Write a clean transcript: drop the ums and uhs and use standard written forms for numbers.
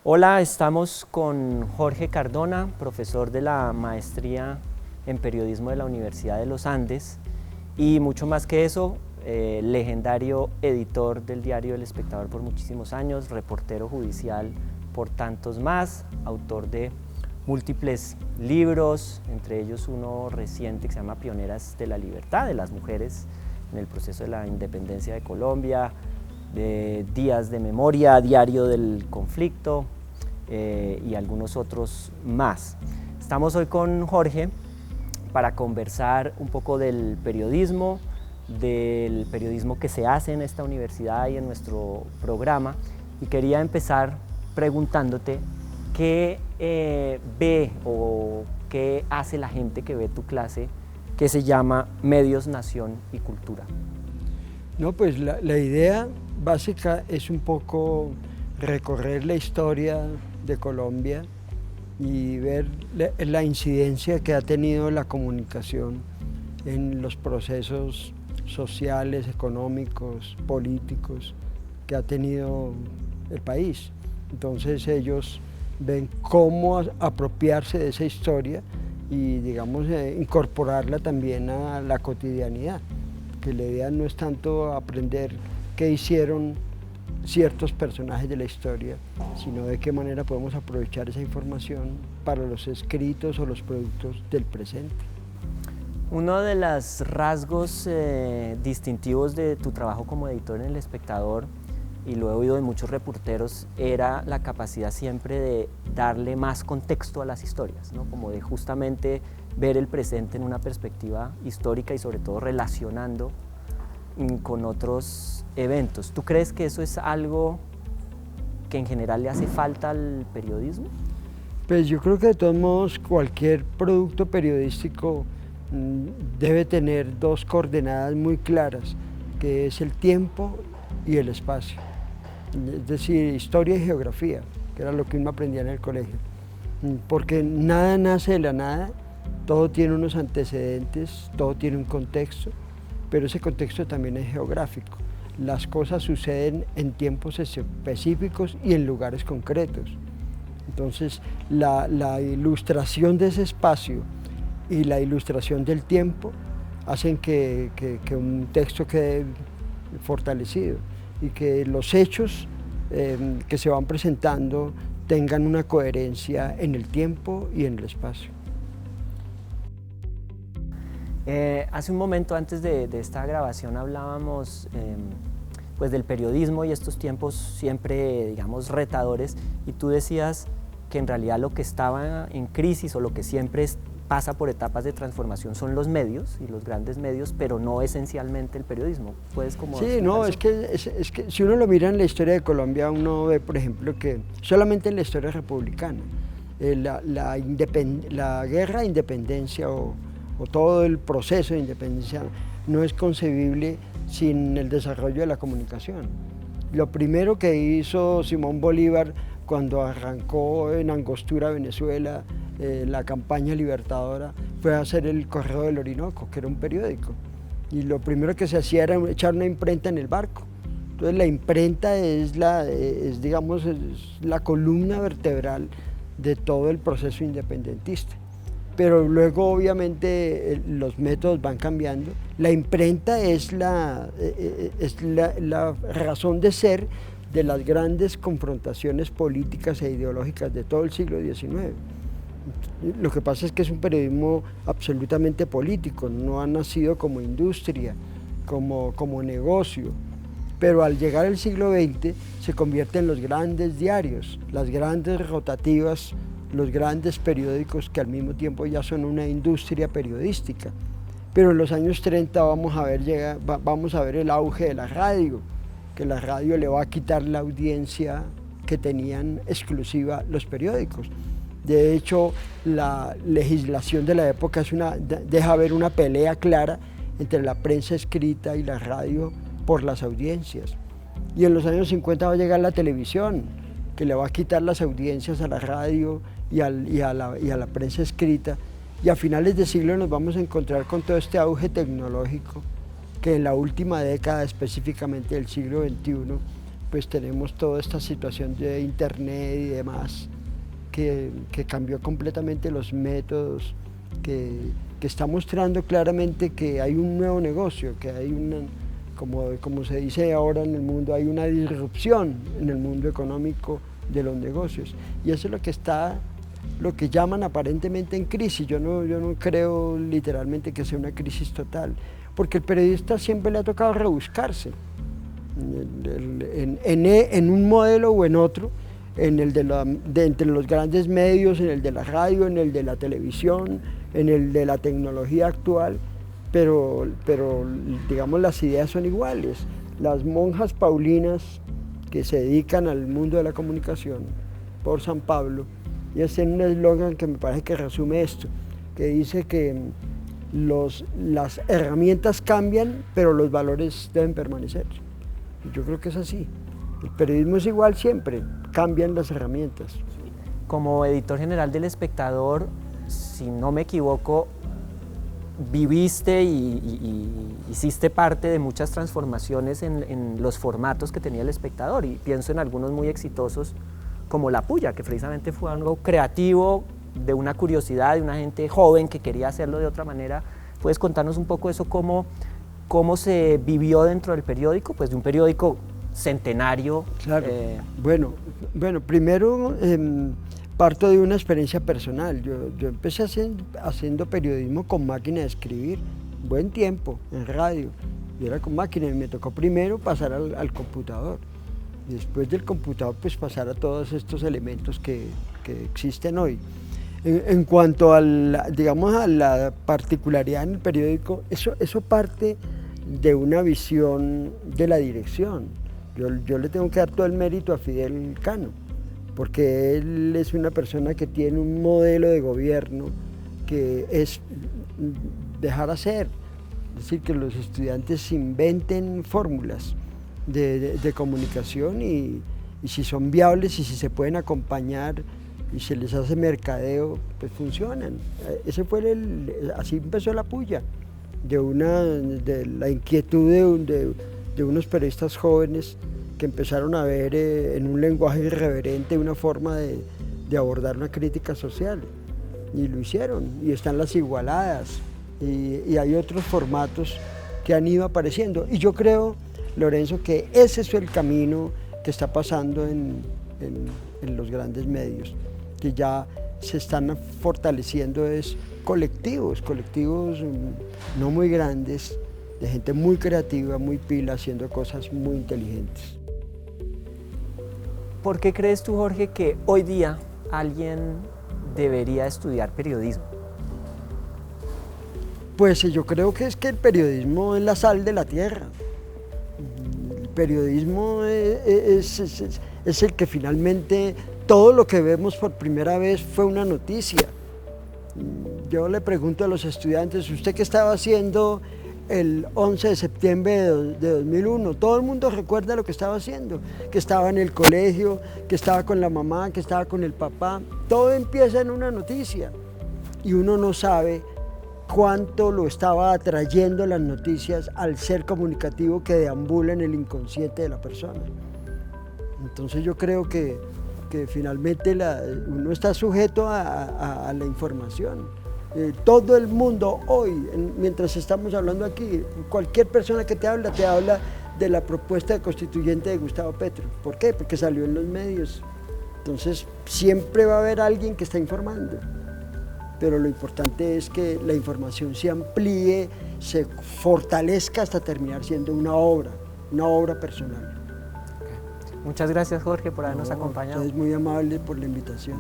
Hola, estamos con Jorge Cardona, profesor de la maestría en periodismo de la Universidad de los Andes y mucho más que eso, legendario editor del diario El Espectador por muchísimos años, reportero judicial por tantos más, autor de múltiples libros, entre ellos uno reciente que se llama Pioneras de la Libertad de las Mujeres en el proceso de la independencia de Colombia, de Días de Memoria, Diario del Conflicto y algunos otros más. Estamos hoy con Jorge para conversar un poco del periodismo que se hace en esta universidad y en nuestro programa, y quería empezar preguntándote qué ve o qué hace la gente que ve tu clase que se llama Medios, Nación y Cultura. No, pues la idea básica es un poco recorrer la historia de Colombia y ver la incidencia que ha tenido la comunicación en los procesos sociales, económicos, políticos que ha tenido el país. Entonces ellos ven cómo apropiarse de esa historia y, digamos, incorporarla también a la cotidianidad. Que la idea no es tanto aprender qué hicieron ciertos personajes de la historia, sino de qué manera podemos aprovechar esa información para los escritos o los productos del presente. Uno de los rasgos distintivos de tu trabajo como editor en El Espectador, y lo he oído de muchos reporteros, era la capacidad siempre de darle más contexto a las historias, ¿no? Como de justamente ver el presente en una perspectiva histórica y sobre todo relacionando con otros eventos. ¿Tú crees que eso es algo que en general le hace falta al periodismo? Pues yo creo que de todos modos cualquier producto periodístico debe tener dos coordenadas muy claras, que es el tiempo y el espacio. Es decir, historia y geografía, que era lo que uno aprendía en el colegio. Porque nada nace de la nada, todo tiene unos antecedentes, todo tiene un contexto, pero ese contexto también es geográfico. Las cosas suceden en tiempos específicos y en lugares concretos. Entonces, la ilustración de ese espacio y la ilustración del tiempo hacen que un texto quede fortalecido y que los hechos que se van presentando tengan una coherencia en el tiempo y en el espacio. Hace un momento antes de esta grabación hablábamos pues del periodismo y estos tiempos siempre, digamos, retadores, y tú decías que en realidad lo que estaba en crisis o lo que siempre pasa por etapas de transformación son los medios y los grandes medios, pero no esencialmente el periodismo. ¿Puedes como Sí, no, es que si uno lo mira en la historia de Colombia, uno ve, por ejemplo, que solamente en la historia republicana, la guerra de independencia o todo el proceso de independencia no es concebible sin el desarrollo de la comunicación. Lo primero que hizo Simón Bolívar cuando arrancó en Angostura, Venezuela, la campaña libertadora, fue hacer el Correo del Orinoco, que era un periódico. Y lo primero que se hacía era echar una imprenta en el barco. Entonces la imprenta digamos, es la columna vertebral de todo el proceso independentista. Pero luego obviamente los métodos van cambiando. La imprenta es la razón de ser de las grandes confrontaciones políticas e ideológicas de todo el siglo XIX. Lo que pasa es que es un periodismo absolutamente político, no ha nacido como industria, como negocio, pero al llegar al siglo XX se convierte en los grandes diarios, las grandes rotativas, los grandes periódicos que al mismo tiempo ya son una industria periodística. Pero en los años 30 vamos a ver el auge de la radio, que la radio le va a quitar la audiencia que tenían exclusiva los periódicos. De hecho, la legislación de la época deja ver una pelea clara entre la prensa escrita y la radio por las audiencias. Y en los años 50 va a llegar la televisión, que le va a quitar las audiencias a la radio y a la prensa escrita. Y a finales de siglo nos vamos a encontrar con todo este auge tecnológico que en la última década, específicamente del siglo XXI, pues tenemos toda esta situación de internet y demás que cambió completamente los métodos, que está mostrando claramente que hay un nuevo negocio, que hay una, como se dice ahora en el mundo, hay una disrupción en el mundo económico de los negocios. Y eso es lo que llaman aparentemente en crisis. Yo no creo literalmente que sea una crisis total, porque el periodista siempre le ha tocado rebuscarse en un modelo o en otro, en el entre los grandes medios, en el de la radio, en el de la televisión, en el de la tecnología actual, pero digamos las ideas son iguales. Las monjas paulinas que se dedican al mundo de la comunicación por San Pablo, ellas tienen un eslogan que me parece que resume esto, que dice que las herramientas cambian, pero los valores deben permanecer. Yo creo que es así. El periodismo es igual siempre, cambian las herramientas. Como editor general del Espectador, si no me equivoco, viviste y hiciste parte de muchas transformaciones en los formatos que tenía el Espectador, y pienso en algunos muy exitosos como La Puya, que precisamente fue algo creativo, de una curiosidad de una gente joven que quería hacerlo de otra manera. ¿Puedes contarnos un poco eso, cómo se vivió dentro del periódico, pues de un periódico centenario? Claro. Bueno, primero parto de una experiencia personal. Yo empecé haciendo periodismo con máquina de escribir, buen tiempo, en radio. Yo era con máquina y me tocó primero pasar al computador. Y después del computador, pues pasar a todos estos elementos que existen hoy. En cuanto a la particularidad en el periódico, eso parte de una visión de la dirección. Yo le tengo que dar todo el mérito a Fidel Cano, porque él es una persona que tiene un modelo de gobierno que es dejar hacer, es decir, que los estudiantes inventen fórmulas de comunicación y si son viables y si se pueden acompañar y se les hace mercadeo, pues funcionan. Así empezó La Puya, de la inquietud de unos periodistas jóvenes que empezaron a ver en un lenguaje irreverente una forma de abordar una crítica social, y lo hicieron, y están Las Igualadas, y hay otros formatos que han ido apareciendo, y yo creo, Lorenzo, que ese es el camino que está pasando en los grandes medios, que ya se están fortaleciendo colectivos no muy grandes, de gente muy creativa, muy pila, haciendo cosas muy inteligentes. ¿Por qué crees tú, Jorge, que hoy día alguien debería estudiar periodismo? Pues yo creo que es que el periodismo es la sal de la tierra. El periodismo es el que finalmente todo lo que vemos por primera vez fue una noticia. Yo le pregunto a los estudiantes, ¿usted qué estaba haciendo el 11 de septiembre de 2001? Todo el mundo recuerda lo que estaba haciendo, que estaba en el colegio, que estaba con la mamá, que estaba con el papá. Todo empieza en una noticia y uno no sabe cuánto lo estaba atrayendo las noticias al ser comunicativo que deambula en el inconsciente de la persona. Entonces yo creo que finalmente uno está sujeto a la información. Todo el mundo hoy, mientras estamos hablando aquí, cualquier persona que te habla de la propuesta de constituyente de Gustavo Petro. ¿Por qué? Porque salió en los medios. Entonces siempre va a haber alguien que está informando. Pero lo importante es que la información se amplíe, se fortalezca hasta terminar siendo una obra personal. Muchas gracias, Jorge, por habernos acompañado. Es muy amable por la invitación.